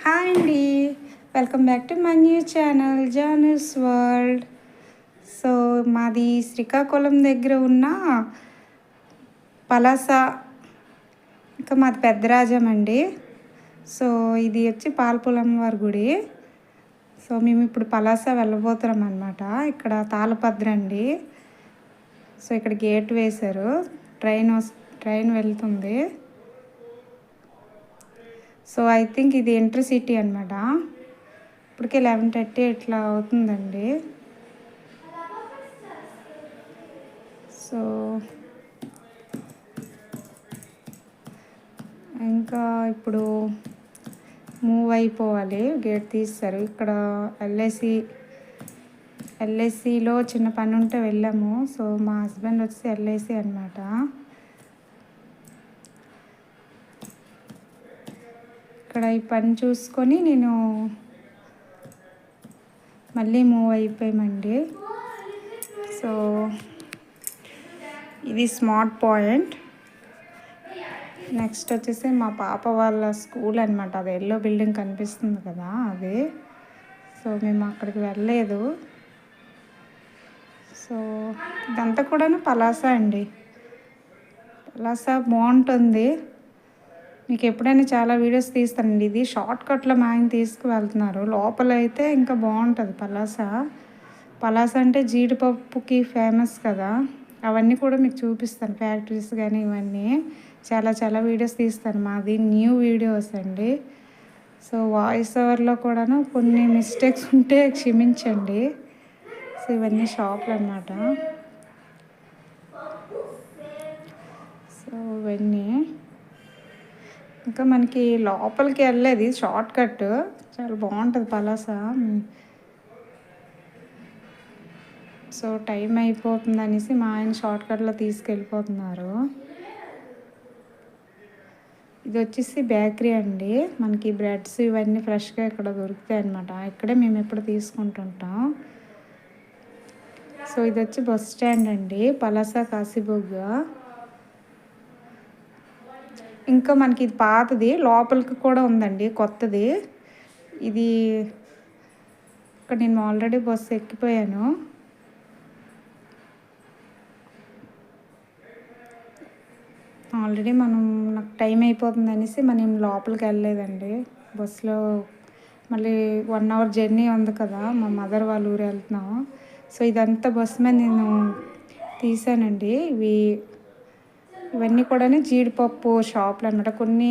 Hi అండి, welcome back to my new channel Janus world. So మాది శ్రీకాకుళం దగ్గర ఉన్న పలాస, ఇంకా మాది పెద్దరాజం అండి. సో ఇది వచ్చి పాలపులమ్మ వారి గుడి. సో మేము ఇప్పుడు పలాస వెళ్ళబోతున్నాం అనమాట. ఇక్కడ తాళపత్ర అండి. సో ఇక్కడ గేట్ వేశారు, ట్రైన్ వెళ్తుంది. సో ఐ థింక్ ఇది ఎంట్రీ సిటీ అనమాట. ఇప్పటికే 11:30 ఇట్లా అవుతుందండి. సో ఇంకా ఇప్పుడు మూవ్ అయిపోవాలి, గేట్ తీస్తారు. ఇక్కడ ఎల్ఐసిలో చిన్న పని ఉంటే వెళ్ళాము. సో మా హస్బెండ్ వచ్చి ఎల్ఐసి అనమాట. ఇక్కడ ఈ పని చూసుకొని నేను మళ్ళీ మూవ్ అయిపోయామండి. సో ఇది స్మార్ట్ పాయింట్. నెక్స్ట్ వచ్చేసి మా పాప వాళ్ళ స్కూల్ అనమాట. అది ఎల్లో బిల్డింగ్ కనిపిస్తుంది కదా, అది. సో మేము అక్కడికి వెళ్ళలేదు. సో ఇదంతా కూడా పలాస అండి. పలాస బాగుంటుంది. మీకు ఎప్పుడైనా చాలా వీడియోస్ తీస్తానండి. ఇది షార్ట్ కట్లో మా ఆయన తీసుకువెళ్తున్నారు. లోపల అయితే ఇంకా బాగుంటుంది పలాస అంటే జీడిపప్పుకి ఫేమస్ కదా. అవన్నీ కూడా మీకు చూపిస్తాను, ఫ్యాక్టరీస్ కానీ ఇవన్నీ చాలా వీడియోస్ తీస్తాను. మాది న్యూ వీడియోస్ అండి. సో వాయిస్ ఓవర్లో కూడాను కొన్ని మిస్టేక్స్ ఉంటే క్షమించండి. సో ఇవన్నీ షాపులు అన్నమాట. సో ఇవన్నీ ఇంకా మనకి లోపలికి వెళ్ళేది షార్ట్ కట్, చాలా బాగుంటుంది పలాస. సో టైం అయిపోతుంది అనేసి మా ఆయన షార్ట్ కట్లో తీసుకెళ్ళిపోతున్నారు. ఇది వచ్చేసి బేకరీ అండి. మనకి బ్రెడ్స్ ఇవన్నీ ఫ్రెష్గా ఇక్కడ దొరుకుతాయి అన్నమాట. ఇక్కడే మేము ఎప్పుడు తీసుకుంటుంటాం. సో ఇది వచ్చి బస్ స్టాండ్ అండి, పలాస కాశీబుగ్గ. ఇంకా మనకి ఇది పాతది, లోపలికి కూడా ఉందండి కొత్తది. ఇది ఇక్కడ నేను ఆల్రెడీ బస్సు ఎక్కిపోయాను. నాకు టైం అయిపోతుంది అనేసి మనం లోపలికి వెళ్ళలేదండి. బస్సులో మళ్ళీ 1 hour జర్నీ ఉంది కదా, మా మదర్ వాళ్ళ ఊరు వెళ్తున్నాము. సో ఇదంతా బస్సు మీద నేను తీసానండి. ఇవన్నీ కూడా జీడిపప్పు షాపులు అనమాట. కొన్ని